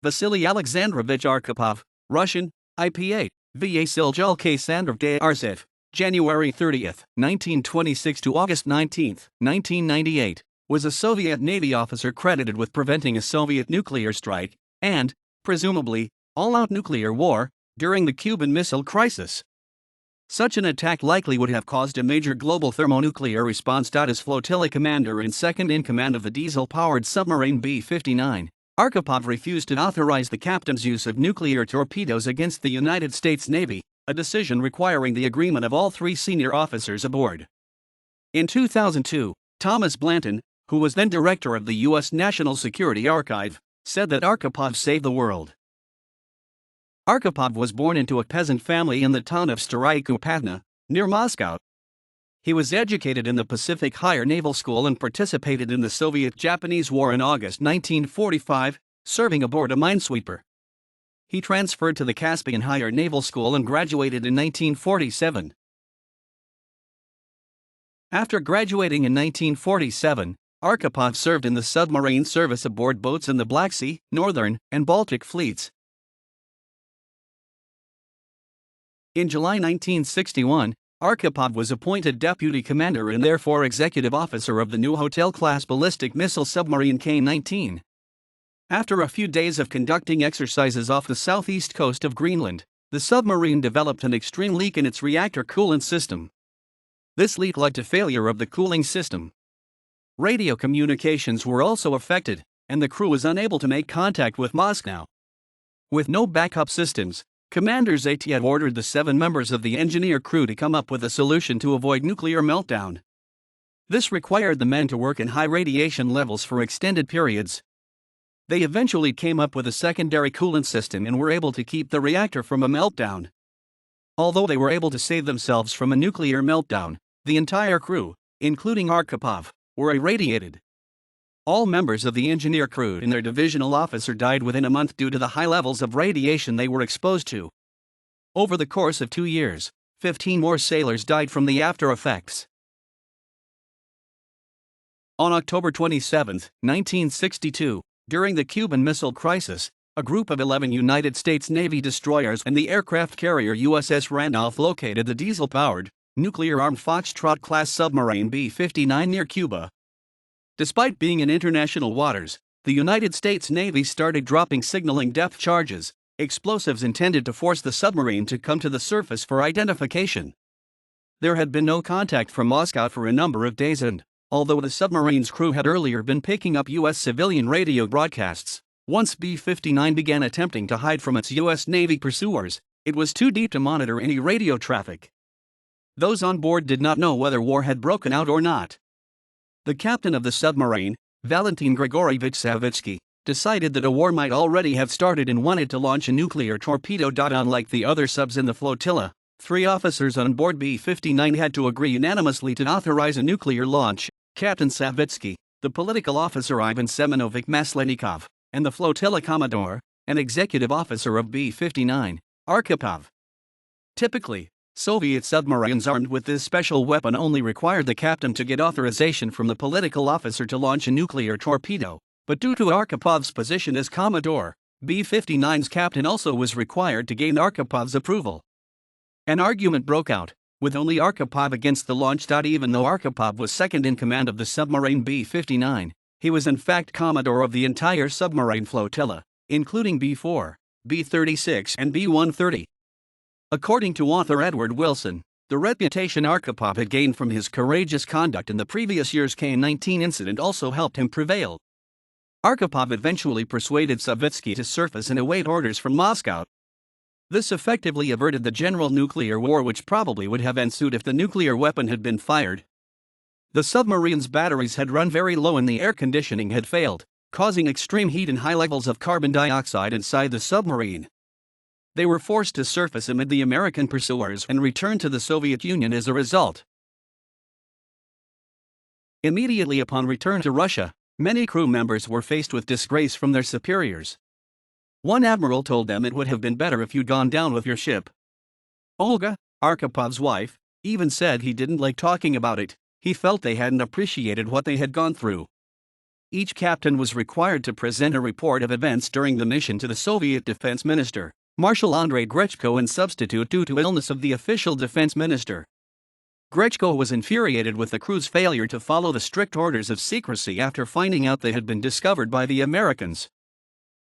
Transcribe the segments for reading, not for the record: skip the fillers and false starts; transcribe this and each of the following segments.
Vasily Alexandrovich Arkhipov, Russian, IP8, vhodlॼɪkˈsandrəvʲɪtʃ Arkhipov, January 30, 1926 to August 19, 1998, was a Soviet Navy officer credited with preventing a Soviet nuclear strike and, presumably, all-out nuclear war during the Cuban Missile Crisis. Such an attack likely would have caused a major global thermonuclear response.As flotilla commander and second-in-command of the diesel-powered submarine B-59. Arkhipov refused to authorize the captain's use of nuclear torpedoes against the United States Navy, a decision requiring the agreement of all three senior officers aboard. In 2002, Thomas Blanton, who was then director of the U.S. National Security Archive, said that Arkhipov saved the world. Arkhipov was born into a peasant family in the town of Staroye Kupadna, near Moscow. He was educated in the Pacific Higher Naval School and participated in the Soviet-Japanese War in August 1945, serving aboard a minesweeper. He transferred to the Caspian Higher Naval School and graduated in 1947. After graduating in 1947, Arkhipov served in the submarine service aboard boats in the Black Sea, Northern, and Baltic fleets. In July 1961, Arkhipov was appointed deputy commander and therefore executive officer of the new Hotel-class ballistic missile submarine K-19. After a few days of conducting exercises off the southeast coast of Greenland, the submarine developed an extreme leak in its reactor coolant system. This leak led to failure of the cooling system. Radio communications were also affected, and the crew was unable to make contact with Moscow. With no backup systems, Commander Zaitiev ordered the 7 members of the engineer crew to come up with a solution to avoid nuclear meltdown. This required the men to work in high radiation levels for extended periods. They eventually came up with a secondary coolant system and were able to keep the reactor from a meltdown. Although they were able to save themselves from a nuclear meltdown, the entire crew, including Arkhipov, were irradiated. All members of the engineer crew and their divisional officer died within a month due to the high levels of radiation they were exposed to. Over the course of 2 years, 15 more sailors died from the after effects. On October 27, 1962, during the Cuban Missile Crisis, a group of 11 United States Navy destroyers and the aircraft carrier USS Randolph located the diesel-powered, nuclear-armed Foxtrot-class submarine B-59 near Cuba. Despite being in international waters, the United States Navy started dropping signaling depth charges, explosives intended to force the submarine to come to the surface for identification. There had been no contact from Moscow for a number of days and, although the submarine's crew had earlier been picking up U.S. civilian radio broadcasts, once B-59 began attempting to hide from its U.S. Navy pursuers, it was too deep to monitor any radio traffic. Those on board did not know whether war had broken out or not. The captain of the submarine, Valentin Grigorievich Savitsky, decided that a war might already have started and wanted to launch a nuclear torpedo. Unlike the other subs in the flotilla, 3 officers on board B-59 had to agree unanimously to authorize a nuclear launch: Captain Savitsky, the political officer Ivan Semenovich Maslenikov, and the flotilla commodore, an executive officer of B-59, Arkhipov. Typically, Soviet submarines armed with this special weapon only required the captain to get authorization from the political officer to launch a nuclear torpedo, but due to Archipov's position as Commodore, B-59's captain also was required to gain Archipov's approval. An argument broke out, with only Arkhipov against the launch. Even though Arkhipov was second in command of the submarine B-59, he was in fact Commodore of the entire submarine flotilla, including B-4, B-36 and B-130. According to author Edward Wilson, the reputation Arkhipov had gained from his courageous conduct in the previous year's K-19 incident also helped him prevail. Arkhipov eventually persuaded Savitsky to surface and await orders from Moscow. This effectively averted the general nuclear war which probably would have ensued if the nuclear weapon had been fired. The submarine's batteries had run very low and the air conditioning had failed, causing extreme heat and high levels of carbon dioxide inside the submarine. They were forced to surface amid the American pursuers and return to the Soviet Union as a result. Immediately upon return to Russia, many crew members were faced with disgrace from their superiors. One admiral told them it would have been better if you'd gone down with your ship. Olga, Archipov's wife, even said he didn't like talking about it. He felt they hadn't appreciated what they had gone through. Each captain was required to present a report of events during the mission to the Soviet defense minister, Marshal Andrei Grechko, and substitute due to illness of the official defense minister. Grechko was infuriated with the crew's failure to follow the strict orders of secrecy after finding out they had been discovered by the Americans.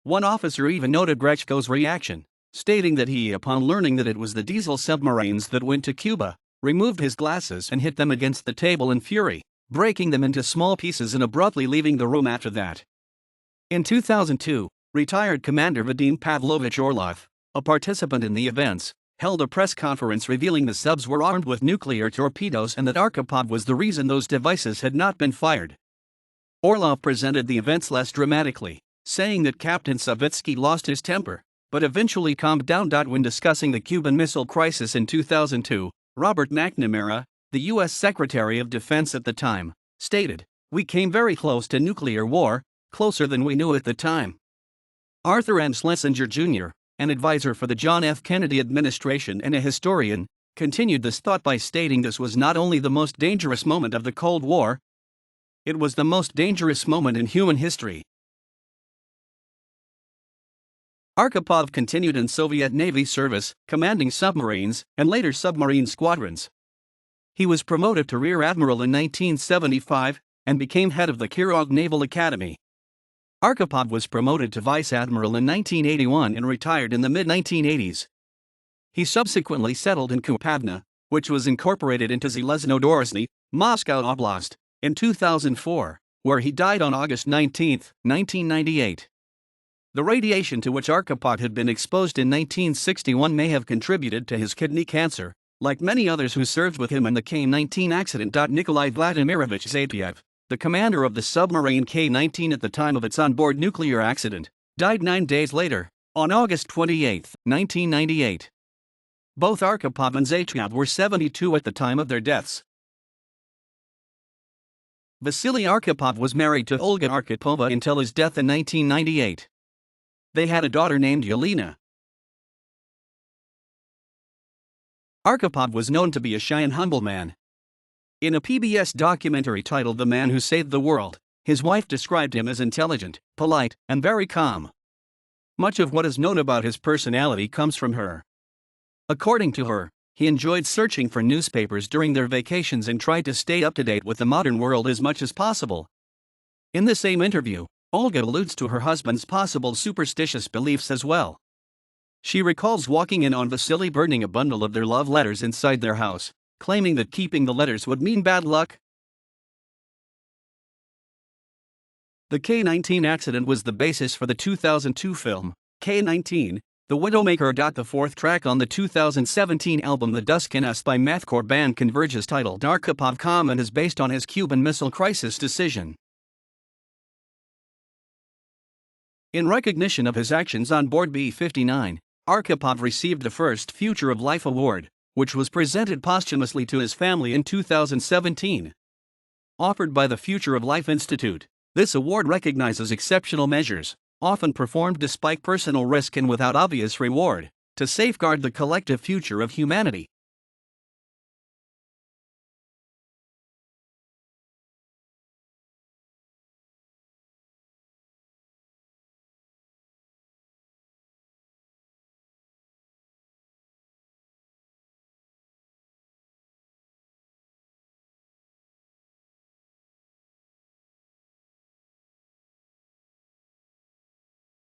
One officer even noted Grechko's reaction, stating that he, upon learning that it was the diesel submarines that went to Cuba, removed his glasses and hit them against the table in fury, breaking them into small pieces and abruptly leaving the room after that. In 2002, retired Commander Vadim Pavlovich Orlov, a participant in the events, held a press conference revealing the subs were armed with nuclear torpedoes and that Arkhipov was the reason those devices had not been fired. Orlov presented the events less dramatically, saying that Captain Savitsky lost his temper, but eventually calmed down. When discussing the Cuban Missile Crisis in 2002, Robert McNamara, the U.S. Secretary of Defense at the time, stated, "We came very close to nuclear war, closer than we knew at the time." Arthur M. Schlesinger Jr., an advisor for the John F. Kennedy administration and a historian, continued this thought by stating this was not only the most dangerous moment of the Cold War, it was the most dangerous moment in human history. Arkhipov continued in Soviet Navy service, commanding submarines and later submarine squadrons. He was promoted to Rear Admiral in 1975 and became head of the Kirov Naval Academy. Arkhipov was promoted to Vice Admiral in 1981 and retired in the mid-1980s. He subsequently settled in Kupadna, which was incorporated into Zheleznodorozhny, Moscow Oblast, in 2004, where he died on August 19, 1998. The radiation to which Arkhipov had been exposed in 1961 may have contributed to his kidney cancer, like many others who served with him in the K-19 accident. Nikolai Vladimirovich Zaitsev, the commander of the submarine K-19 at the time of its onboard nuclear accident, died 9 days later, on August 28, 1998. Both Arkhipov and Zaitsev were 72 at the time of their deaths. Vasily Arkhipov was married to Olga Arkhipova until his death in 1998. They had a daughter named Yelena. Arkhipov was known to be a shy and humble man. In a PBS documentary titled The Man Who Saved the World, his wife described him as intelligent, polite, and very calm. Much of what is known about his personality comes from her. According to her, he enjoyed searching for newspapers during their vacations and tried to stay up to date with the modern world as much as possible. In the same interview, Olga alludes to her husband's possible superstitious beliefs as well. She recalls walking in on Vasily burning a bundle of their love letters inside their house, claiming that keeping the letters would mean bad luck. The K-19 accident was the basis for the 2002 film, K-19, The Widowmaker. The fourth track on the 2017 album The Dusk in Us by mathcore band Converge's titled Arkhipov Comment is based on his Cuban Missile Crisis decision. In recognition of his actions on board B-59, Arkhipov received the first Future of Life Award, which was presented posthumously to his family in 2017. Offered by the Future of Life Institute, this award recognizes exceptional measures, often performed despite personal risk and without obvious reward, to safeguard the collective future of humanity.